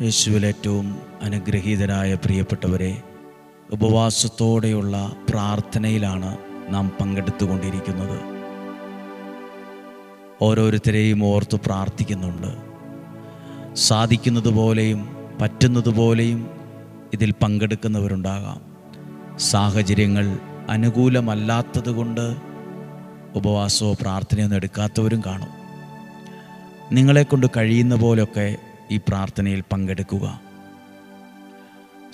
യേശുവിൽ ഏറ്റവും അനുഗ്രഹീതരായ പ്രിയപ്പെട്ടവരെ, ഉപവാസത്തോടെയുള്ള പ്രാർത്ഥനയിലാണ് നാം പങ്കെടുത്തുകൊണ്ടിരിക്കുന്നത്. ഓരോരുത്തരെയും ഓർത്ത് പ്രാർത്ഥിക്കുന്നുണ്ട്. സാധിക്കുന്നതുപോലെയും പറ്റുന്നതുപോലെയും ഇതിൽ പങ്കെടുക്കുന്നവരുണ്ടാകാം. സാഹചര്യങ്ങൾ അനുകൂലമല്ലാത്തതുകൊണ്ട് ഉപവാസമോ പ്രാർത്ഥനയൊന്നും എടുക്കാത്തവരും കാണും. നിങ്ങളെക്കൊണ്ട് കഴിയുന്ന പോലൊക്കെ ഈ പ്രാർത്ഥനയിൽ പങ്കെടുക്കുക.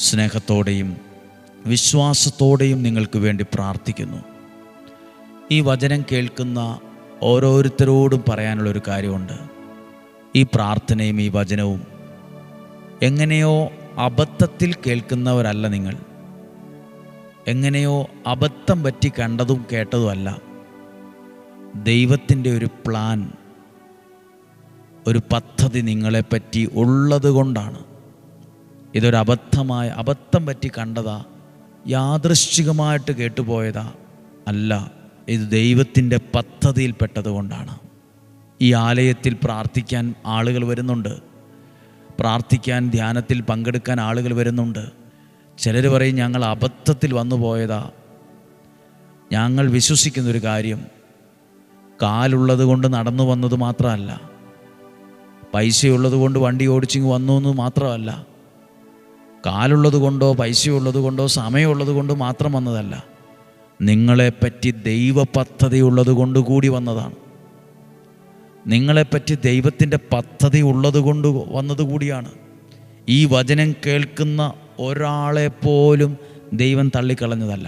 സ്നേഹത്തോടെയും വിശ്വാസത്തോടെയും നിങ്ങൾക്ക് വേണ്ടി പ്രാർത്ഥിക്കുന്നു. ഈ വചനം കേൾക്കുന്ന ഓരോരുത്തരോടും പറയാനുള്ളൊരു കാര്യമുണ്ട്. ഈ പ്രാർത്ഥനയും ഈ വചനവും എങ്ങനെയോ അബദ്ധത്തിൽ കേൾക്കുന്നവരല്ല നിങ്ങൾ. എങ്ങനെയോ അബദ്ധം പറ്റി കണ്ടതും കേട്ടതുമല്ല. ദൈവത്തിൻ്റെ ഒരു പ്ലാൻ, ഒരു പദ്ധതി നിങ്ങളെപ്പറ്റി ഉള്ളത് കൊണ്ടാണ്. ഇതൊരു അബദ്ധം പറ്റി കണ്ടതാ, യാദൃശ്ചികമായിട്ട് കേട്ടുപോയതാ അല്ല. ഇത് ദൈവത്തിൻ്റെ പദ്ധതിയിൽപ്പെട്ടത് കൊണ്ടാണ്. ഈ ആലയത്തിൽ പ്രാർത്ഥിക്കാൻ ആളുകൾ വരുന്നുണ്ട്. പ്രാർത്ഥിക്കാൻ, ധ്യാനത്തിൽ പങ്കെടുക്കാൻ ആളുകൾ വരുന്നുണ്ട്. ചിലർ പറയും ഞങ്ങൾ അബദ്ധത്തിൽ വന്നു പോയതാ. ഞങ്ങൾ വിശ്വസിക്കുന്നൊരു കാര്യം, കാലുള്ളത് കൊണ്ട് നടന്നു വന്നത് മാത്രമല്ല, പൈസയുള്ളത് കൊണ്ട് വണ്ടി ഓടിച്ചിങ്ങ് വന്നു എന്ന് മാത്രമല്ല, കാലുള്ളത് കൊണ്ടോ പൈസയുള്ളത് കൊണ്ടോ സമയമുള്ളത് കൊണ്ട് മാത്രം വന്നതല്ല, നിങ്ങളെപ്പറ്റി ദൈവ പദ്ധതി ഉള്ളത് കൊണ്ട് കൂടി വന്നതാണ്. നിങ്ങളെപ്പറ്റി ദൈവത്തിൻ്റെ പദ്ധതി ഉള്ളത് കൊണ്ട് വന്നത് കൂടിയാണ്. ഈ വചനം കേൾക്കുന്ന ഒരാളെപ്പോലും ദൈവം തള്ളിക്കളഞ്ഞതല്ല.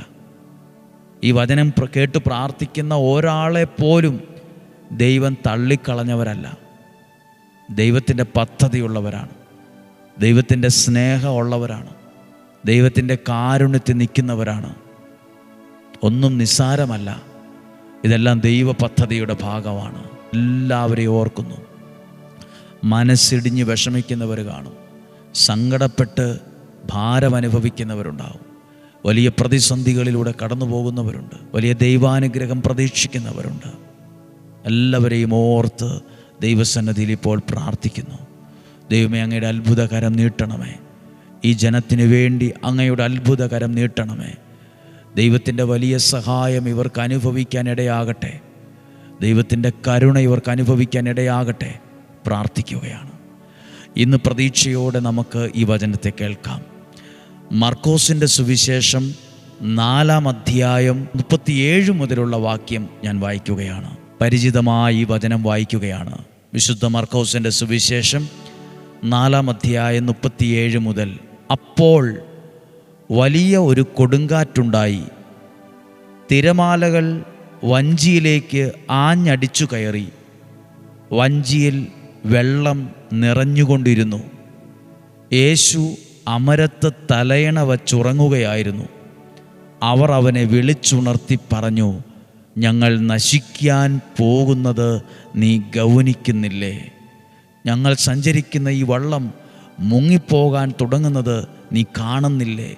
ഈ വചനം കേട്ട് പ്രാർത്ഥിക്കുന്ന ഒരാളെപ്പോലും ദൈവം തള്ളിക്കളഞ്ഞവരല്ല. ദൈവത്തിൻ്റെ പദ്ധതിയുള്ളവരാണ്, ദൈവത്തിൻ്റെ സ്നേഹമുള്ളവരാണ്, ദൈവത്തിൻ്റെ കാരുണ്യത്തിൽ നിൽക്കുന്നവരാണ്. ഒന്നും നിസ്സാരമല്ല. ഇതെല്ലാം ദൈവ പദ്ധതിയുടെ ഭാഗമാണ്. എല്ലാവരെയും ഓർക്കുന്നു. മനസ്സിടിഞ്ഞ് വിഷമിക്കുന്നവർ കാണും. സങ്കടപ്പെട്ട് ഭാരമനുഭവിക്കുന്നവരുണ്ടാവും. വലിയ പ്രതിസന്ധികളിലൂടെ കടന്നു പോകുന്നവരുണ്ട്. വലിയ ദൈവാനുഗ്രഹം പ്രതീക്ഷിക്കുന്നവരുണ്ട്. എല്ലാവരെയും ഓർത്ത് ദൈവസന്നിധിയിൽ ഇപ്പോൾ പ്രാർത്ഥിക്കുന്നു. ദൈവമേ, അങ്ങയുടെ അത്ഭുതകരം നീട്ടണമേ. ഈ ജനത്തിന് വേണ്ടി അങ്ങയുടെ അത്ഭുതകരം നീട്ടണമേ. ദൈവത്തിൻ്റെ വലിയ സഹായം ഇവർക്ക് അനുഭവിക്കാൻ ഇടയാകട്ടെ. ദൈവത്തിൻ്റെ കരുണ ഇവർക്ക് അനുഭവിക്കാൻ ഇടയാകട്ടെ. പ്രാർത്ഥിക്കുകയാണ്. ഇന്ന് പ്രതീക്ഷയോടെ നമുക്ക് ഈ വചനത്തെ കേൾക്കാം. മർക്കോസിൻ്റെ സുവിശേഷം 4-ാം അധ്യായം 37 മുതലുള്ള വാക്യം ഞാൻ വായിക്കുകയാണ്. പരിചിതമായ ഈ വചനം വായിക്കുകയാണ്. വിശുദ്ധ മർക്കോസിൻ്റെ സുവിശേഷം 4-ാം അധ്യായം 37 മുതൽ. അപ്പോൾ വലിയ ഒരു കൊടുങ്കാറ്റുണ്ടായി, തിരമാലകൾ വഞ്ചിയിലേക്ക് ആഞ്ഞടിച്ചു കയറി. വഞ്ചിയിൽ വെള്ളം നിറഞ്ഞുകൊണ്ടിരുന്നു. യേശു അമരത്ത് തലയണ വച്ചുറങ്ങുകയായിരുന്നു. അവർ അവനെ വിളിച്ചുണർത്തി പറഞ്ഞു, ഞങ്ങൾ നശിക്കാൻ പോകുന്നത് നീ ഗൗനിക്കുന്നില്ലേ? ഞങ്ങൾ സഞ്ചരിക്കുന്ന ഈ വള്ളം മുങ്ങിപ്പോകാൻ തുടങ്ങുന്നത് നീ കാണുന്നില്ലേ?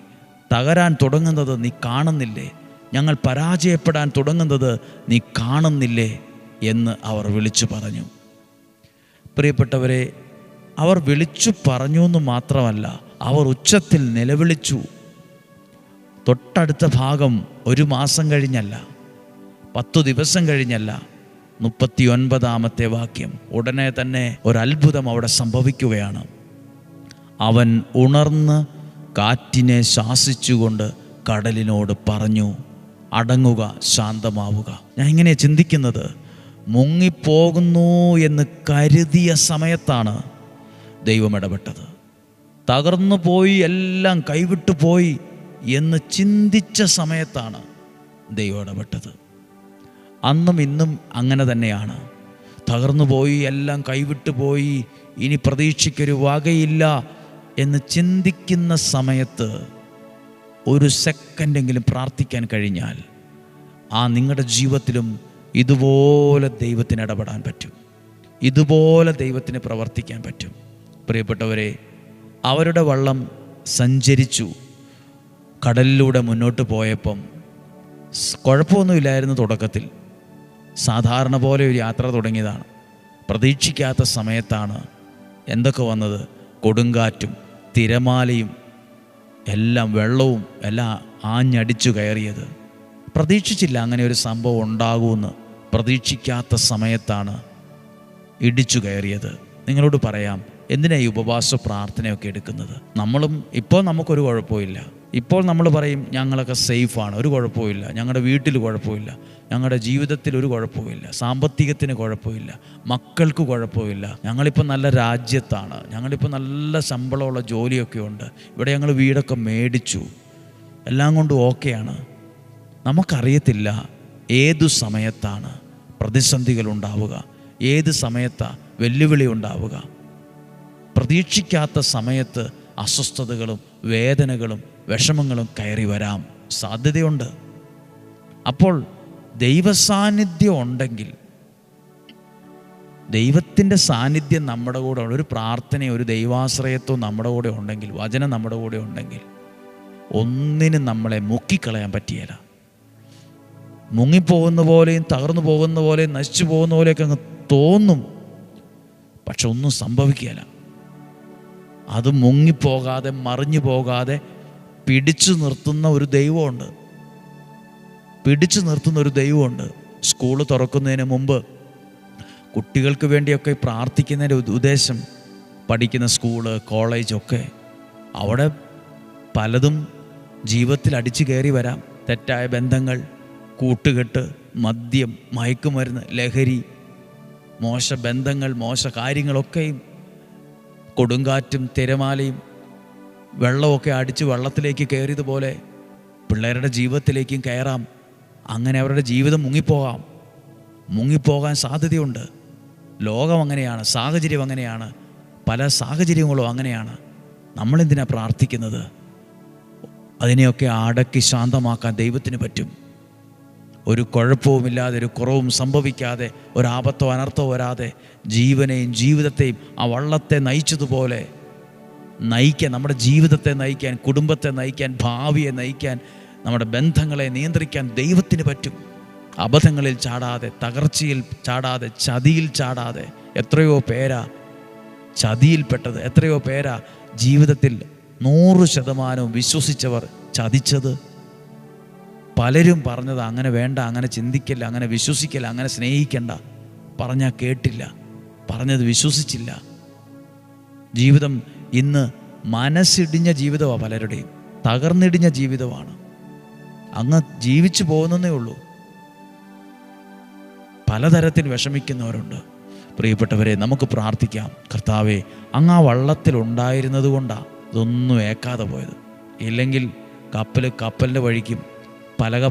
തകരാൻ തുടങ്ങുന്നത് നീ കാണുന്നില്ലേ? ഞങ്ങൾ പരാജയപ്പെടാൻ തുടങ്ങുന്നത് നീ കാണുന്നില്ലേ എന്ന് അവർ വിളിച്ചു പറഞ്ഞു. പ്രിയപ്പെട്ടവരെ, അവർ വിളിച്ചു പറഞ്ഞു എന്ന് മാത്രമല്ല, അവർ ഉച്ചത്തിൽ നിലവിളിച്ചു. തൊട്ടടുത്ത ഭാഗം 1 മാസം കഴിഞ്ഞല്ല, 10 ദിവസം കഴിഞ്ഞല്ല, 39-ാമത്തെ വാക്യം. ഉടനെ തന്നെ ഒരത്ഭുതം അവിടെ സംഭവിക്കുകയാണ്. അവൻ ഉണർന്ന് കാറ്റിനെ ശാസിച്ചുകൊണ്ട് കടലിനോട് പറഞ്ഞു, അടങ്ങുക, ശാന്തമാവുക. ഞാൻ ഇങ്ങനെ ചിന്തിക്കുന്നത്, മുങ്ങിപ്പോകുന്നു എന്ന് കരുതിയ സമയത്താണ് ദൈവം ഇടപെട്ടത്. തകർന്നു പോയി, എല്ലാം കൈവിട്ടു പോയി എന്ന് ചിന്തിച്ച സമയത്താണ് ദൈവം ഇടപെട്ടത്. അന്നും ഇന്നും അങ്ങനെ തന്നെയാണ്. തകർന്നു പോയി, എല്ലാം കൈവിട്ടു പോയി, ഇനി പ്രതീക്ഷയ്ക്കൊരു വകയില്ല എന്ന് ചിന്തിക്കുന്ന സമയത്ത് ഒരു സെക്കൻഡെങ്കിലും പ്രാർത്ഥിക്കാൻ കഴിഞ്ഞാൽ ആ നിങ്ങളുടെ ജീവിതത്തിലും ഇതുപോലെ ദൈവത്തിന് ഇടപെടാൻ പറ്റും. ഇതുപോലെ ദൈവത്തിന് പ്രവർത്തിക്കാൻ പറ്റും. പ്രിയപ്പെട്ടവരെ, അവരുടെ വള്ളം സഞ്ചരിച്ചു. കടലിലൂടെ മുന്നോട്ട് പോയപ്പം കുഴപ്പമൊന്നുമില്ലായിരുന്നു. തുടക്കത്തിൽ സാധാരണ പോലെ ഒരു യാത്ര തുടങ്ങിയതാണ്. പ്രതീക്ഷിക്കാത്ത സമയത്താണ് എന്തൊക്കെ വന്നത്? കൊടുങ്കാറ്റും തിരമാലയും എല്ലാം വെള്ളവും എല്ലാം ആഞ്ഞടിച്ചു കയറിയത്. പ്രതീക്ഷിച്ചില്ല അങ്ങനെ ഒരു സംഭവം ഉണ്ടാകുമെന്ന്. പ്രതീക്ഷിക്കാത്ത സമയത്താണ് ഇടിച്ചു കയറിയത്. നിങ്ങളോട് പറയാം, എന്തിനാ ഈ ഉപവാസ പ്രാർത്ഥനയൊക്കെ എടുക്കുന്നത്? നമ്മളും ഇപ്പോൾ നമുക്കൊരു കുഴപ്പമില്ല. ഇപ്പോൾ നമ്മൾ പറയും ഞങ്ങളൊക്കെ സേഫാണ്, ഒരു കുഴപ്പമില്ല, ഞങ്ങളുടെ വീട്ടിൽ കുഴപ്പമില്ല, ഞങ്ങളുടെ ജീവിതത്തിൽ ഒരു കുഴപ്പമില്ല, സാമ്പത്തികത്തിന് കുഴപ്പമില്ല, മക്കൾക്ക് കുഴപ്പമില്ല, ഞങ്ങളിപ്പോൾ നല്ല രാജ്യത്താണ്, ഞങ്ങളിപ്പോൾ നല്ല ശമ്പളമുള്ള ജോലിയൊക്കെ ഉണ്ട്, ഇവിടെ ഞങ്ങൾ വീടൊക്കെ മേടിച്ചു, എല്ലാം കൊണ്ടും ഓക്കെയാണ്. നമുക്കറിയത്തില്ല ഏതു സമയത്താണ് പ്രതിസന്ധികൾ ഉണ്ടാവുക, ഏത് സമയത്താണ് വെല്ലുവിളി ഉണ്ടാവുക. പ്രതീക്ഷിക്കാത്ത സമയത്ത് അസ്വസ്ഥതകളും വേദനകളും വിഷമങ്ങളും കയറി വരാൻ സാധ്യതയുണ്ട്. അപ്പോൾ ദൈവസാന്നിധ്യം ഉണ്ടെങ്കിൽ, ദൈവത്തിൻ്റെ സാന്നിധ്യം നമ്മുടെ കൂടെ, ഒരു പ്രാർത്ഥനയും ഒരു ദൈവാശ്രയത്വം നമ്മുടെ കൂടെ ഉണ്ടെങ്കിൽ, വചനം നമ്മുടെ കൂടെ ഉണ്ടെങ്കിൽ ഒന്നിനും നമ്മളെ മുക്കിക്കളയാൻ പറ്റിയല്ല. മുങ്ങിപ്പോകുന്ന പോലെയും തകർന്നു പോകുന്ന പോലെയും നശിച്ചു പോകുന്ന പോലെയൊക്കെ അങ്ങ് തോന്നും, പക്ഷെ ഒന്നും സംഭവിക്കുകയില്ല. അത് മുങ്ങിപ്പോകാതെ മറിഞ്ഞു പോകാതെ പിടിച്ചു നിർത്തുന്ന ഒരു ദൈവമുണ്ട്. പിടിച്ചു നിർത്തുന്ന ഒരു ദൈവമുണ്ട്. സ്കൂൾ തുറക്കുന്നതിന് മുമ്പ് കുട്ടികൾക്ക് വേണ്ടിയൊക്കെ പ്രാർത്ഥിക്കുന്നതിൻ്റെ ഉദ്ദേശം, പഠിക്കുന്ന സ്കൂള് കോളേജൊക്കെ, അവിടെ പലതും ജീവിതത്തിൽ അടിച്ചു കയറി വരാം. തെറ്റായ ബന്ധങ്ങൾ, കൂട്ടുകെട്ട്, മദ്യം, മയക്കുമരുന്ന്, ലഹരി, മോശ ബന്ധങ്ങൾ, മോശ കാര്യങ്ങളൊക്കെയും കൊടുങ്കാറ്റും തിരമാലയും വെള്ളമൊക്കെ അടിച്ച് വെള്ളത്തിലേക്ക് കയറിയതുപോലെ പിള്ളേരുടെ ജീവിതത്തിലേക്കും കയറാം. അങ്ങനെ അവരുടെ ജീവിതം മുങ്ങിപ്പോകാൻ സാധ്യതയുണ്ട്. ലോകം അങ്ങനെയാണ്, സാഹചര്യം അങ്ങനെയാണ്, പല സാഹചര്യങ്ങളും അങ്ങനെയാണ്. നമ്മളെന്തിനാ പ്രാർത്ഥിക്കുന്നത്? അതിനെയൊക്കെ അടക്കി ശാന്തമാക്കാൻ ദൈവത്തിന് പറ്റും. ഒരു കുഴപ്പവുമില്ലാതെ, ഒരു കുറവും സംഭവിക്കാതെ, ഒരാപത്തോ അനർത്ഥമോ വരാതെ ജീവനെയും ജീവിതത്തെയും ആ വള്ളത്തെ നയിച്ചതുപോലെ നയിക്കാൻ, നമ്മുടെ ജീവിതത്തെ നയിക്കാൻ, കുടുംബത്തെ നയിക്കാൻ, ഭാവിയെ നയിക്കാൻ, നമ്മുടെ ബന്ധങ്ങളെ നിയന്ത്രിക്കാൻ ദൈവത്തിന് പറ്റും. അബദ്ധങ്ങളിൽ ചാടാതെ, തകർച്ചയിൽ ചാടാതെ, ചതിയിൽ ചാടാതെ. എത്രയോ പേരാ ചതിയിൽപ്പെട്ടത്, എത്രയോ പേരാ ജീവിതത്തിൽ 100% വിശ്വസിച്ചവർ ചതിച്ചത്. പലരും പറഞ്ഞത് അങ്ങനെ വേണ്ട, അങ്ങനെ ചിന്തിക്കല്ല, അങ്ങനെ വിശ്വസിക്കല്ല, അങ്ങനെ സ്നേഹിക്കണ്ട, പറഞ്ഞാൽ കേട്ടില്ല, പറഞ്ഞത് വിശ്വസിച്ചില്ല. ജീവിതം ഇന്ന് മനസ്സിടിഞ്ഞ ജീവിതമാണ്, പലരുടെയും തകർന്നിടിഞ്ഞ ജീവിതമാണ്. അങ്ങ് ജീവിച്ചു പോകുന്നതേ ഉള്ളൂ. പലതരത്തിൽ വിഷമിക്കുന്നവരുണ്ട്. പ്രിയപ്പെട്ടവരെ, നമുക്ക് പ്രാർത്ഥിക്കാം. കർത്താവേ, അങ്ങ് ആ വള്ളത്തിലുണ്ടായിരുന്നത് കൊണ്ടാണ് ഇതൊന്നും ഏക്കാതെ പോയത്. ഇല്ലെങ്കിൽ കപ്പലിൻ്റെ വഴിക്കും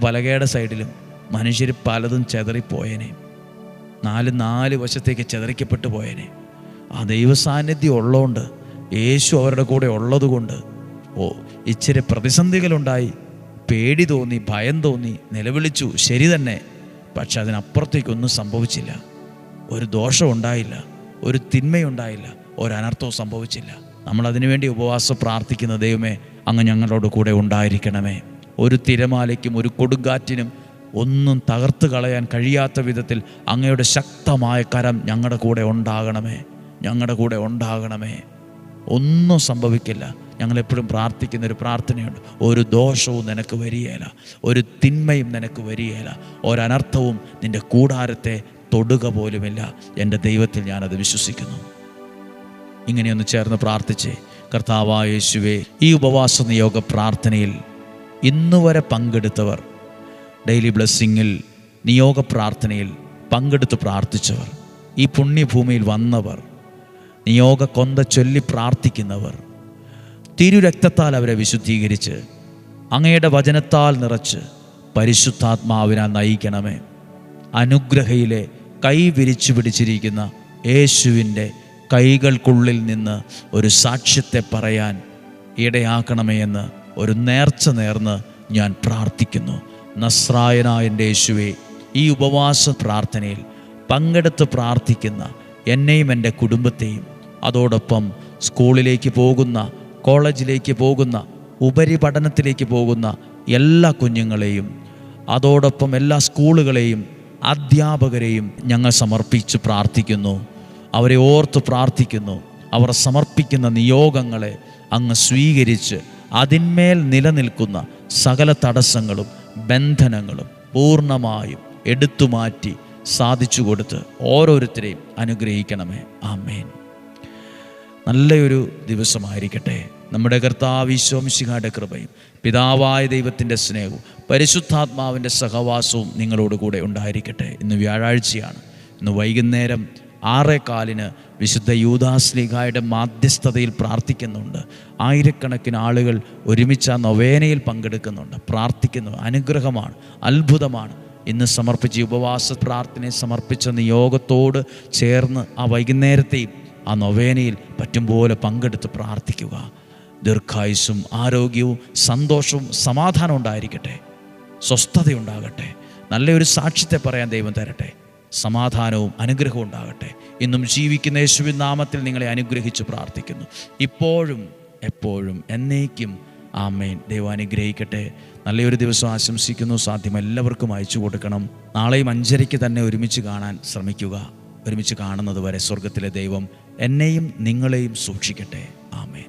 പലകയുടെ സൈഡിലും മനുഷ്യർ പലതും ചെതറിപ്പോയേനെ, നാല് വശത്തേക്ക് ചെതറിക്കപ്പെട്ടു പോയേനെ. ആ ദൈവസാന്നിധ്യം ഉള്ളതുകൊണ്ട്, യേശു അവരുടെ കൂടെ ഉള്ളതുകൊണ്ട് ഇച്ചിരി പ്രതിസന്ധികളുണ്ടായി, പേടി തോന്നി, ഭയം തോന്നി, നിലവിളിച്ചു, ശരി തന്നെ. പക്ഷെ അതിനപ്പുറത്തേക്കൊന്നും സംഭവിച്ചില്ല. ഒരു ദോഷം ഉണ്ടായില്ല, ഒരു തിന്മയുണ്ടായില്ല, ഒരനർത്ഥവും സംഭവിച്ചില്ല. നമ്മളതിനു വേണ്ടി ഉപവാസം പ്രാർത്ഥിക്കുന്ന ദൈവമേ, അങ്ങ് ഞങ്ങളോട് കൂടെ ഉണ്ടായിരിക്കണമേ. ഒരു തിരമാലയ്ക്കും ഒരു കൊടുങ്കാറ്റിനും ഒന്നും തകർത്ത് കളയാൻ കഴിയാത്ത വിധത്തിൽ അങ്ങയുടെ ശക്തമായ കരം ഞങ്ങളുടെ കൂടെ ഉണ്ടാകണമേ, ഞങ്ങളുടെ കൂടെ ഉണ്ടാകണമേ. ഒന്നും സംഭവിക്കില്ല. ഞങ്ങളെപ്പോഴും പ്രാർത്ഥിക്കുന്നൊരു പ്രാർത്ഥനയുണ്ട്. ഒരു ദോഷവും നിനക്ക് വരികയില്ല, ഒരു തിന്മയും നിനക്ക് വരികയില്ല, ഒരനർത്ഥവും നിൻ്റെ കൂടാരത്തെ തൊടുക പോലുമില്ല. എൻ്റെ ദൈവത്തിൽ ഞാനത് വിശ്വസിക്കുന്നു. ഇങ്ങനെയൊന്ന് ചേർന്ന് പ്രാർത്ഥിച്ചേ. കർത്താവായ യേശുവേ, ഈ ഉപവാസ നിയോഗ പ്രാർത്ഥനയിൽ ഇന്നുവരെ പങ്കെടുത്തവർ, ഡെയിലി ബ്ലെസ്സിങ്ങിൽ നിയോഗ പ്രാർത്ഥനയിൽ പങ്കെടുത്ത് പ്രാർത്ഥിച്ചവർ, ഈ പുണ്യഭൂമിയിൽ വന്നവർ, നിയോഗ കൊന്ത ചൊല്ലി പ്രാർത്ഥിക്കുന്നവർ, തിരുരക്തത്താൽ അവരെ വിശുദ്ധീകരിച്ച് അങ്ങയുടെ വചനത്താൽ നിറച്ച് പരിശുദ്ധാത്മാവിനാൽ നയിക്കണമേ. അനുഗ്രഹയിലെ കൈ വിരിച്ചു പിടിച്ചിരിക്കുന്ന യേശുവിൻ്റെ കൈകൾക്കുള്ളിൽ നിന്ന് ഒരു സാക്ഷ്യത്തെ പറയാൻ ഇടയാക്കണമേ എന്ന് ഒരു നേർച്ച നേർന്ന് ഞാൻ പ്രാർത്ഥിക്കുന്നു. നസ്രായനായ എൻ്റെ യേശുവേ, ഈ ഉപവാസ പ്രാർത്ഥനയിൽ പങ്കെടുത്ത് പ്രാർത്ഥിക്കുന്ന എന്നെയും എൻ്റെ കുടുംബത്തെയും, അതോടൊപ്പം സ്കൂളിലേക്ക് പോകുന്ന, കോളേജിലേക്ക് പോകുന്ന, ഉപരിപഠനത്തിലേക്ക് പോകുന്ന എല്ലാ കുഞ്ഞുങ്ങളെയും, അതോടൊപ്പം എല്ലാ സ്കൂളുകളെയും, അധ്യാപകരെയും ഞങ്ങൾ സമർപ്പിച്ച് പ്രാർത്ഥിക്കുന്നു. അവരെ ഓർത്ത് പ്രാർത്ഥിക്കുന്നു. അവർ സമർപ്പിക്കുന്ന നിയോഗങ്ങളെ അങ്ങ് സ്വീകരിച്ച് അതിന്മേൽ നിലനിൽക്കുന്ന സകല തടസ്സങ്ങളും ബന്ധനങ്ങളും പൂർണ്ണമായും എടുത്തുമാറ്റി സാധിച്ചു കൊടുത്ത് ഓരോരുത്തരെയും അനുഗ്രഹിക്കണമേ. ആമേൻ. നല്ലൊരു ദിവസമായിരിക്കട്ടെ. നമ്മുടെ കർത്താവ് ഈശോ മിശിഹായുടെ കൃപയും പിതാവായ ദൈവത്തിൻ്റെ സ്നേഹവും പരിശുദ്ധാത്മാവിൻ്റെ സഹവാസവും നിങ്ങളോട് കൂടെ ഉണ്ടായിരിക്കട്ടെ. ഇന്ന് വ്യാഴാഴ്ചയാണ്. ഇന്ന് വൈകുന്നേരം 6:15 വിശുദ്ധ യൂദാശ്ലീഹായുടെ മാധ്യസ്ഥതയിൽ പ്രാർത്ഥിക്കുന്നുണ്ട്. ആയിരക്കണക്കിന് ആളുകൾ ഒരുമിച്ച് ആ നൊവേനയിൽ പങ്കെടുക്കുന്നുണ്ട്, പ്രാർത്ഥിക്കുന്നു. അനുഗ്രഹമാണ്, അത്ഭുതമാണ്. ഇന്ന് സമർപ്പിച്ച ഉപവാസ പ്രാർത്ഥനയെ സമർപ്പിച്ച നിയോഗത്തോട് ചേർന്ന് ആ വൈകുന്നേരത്തെയും ആ നൊവേനയിൽ പറ്റും പോലെ പങ്കെടുത്ത് പ്രാർത്ഥിക്കുക. ദീർഘായുസ്സും ആരോഗ്യവും സന്തോഷവും സമാധാനം ഉണ്ടായിരിക്കട്ടെ, സ്വസ്ഥതയുണ്ടാകട്ടെ, നല്ലൊരു സാക്ഷ്യത്തെ പറയാൻ ദൈവം തരട്ടെ, സമാധാനവും അനുഗ്രഹവും ഉണ്ടാകട്ടെ. ഇന്നും ജീവിക്കുന്ന യേശുവിൻ നാമത്തിൽ നിങ്ങളെ അനുഗ്രഹിച്ച് പ്രാർത്ഥിക്കുന്നു, ഇപ്പോഴും എപ്പോഴും എന്നേക്കും. ആമേൻ. ദൈവം അനുഗ്രഹിക്കട്ടെ. നല്ലൊരു ദിവസം ആശംസിക്കുന്നു. സാധ്യം എല്ലാവർക്കും അയച്ചു കൊടുക്കണം. നാളെയും 5:30 തന്നെ ഒരുമിച്ച് കാണാൻ ശ്രമിക്കുക. ഒരുമിച്ച് കാണുന്നത് വരെ സ്വർഗത്തിലെ ദൈവം എന്നെയും നിങ്ങളെയും സൂക്ഷിക്കട്ടെ. ആമേൻ.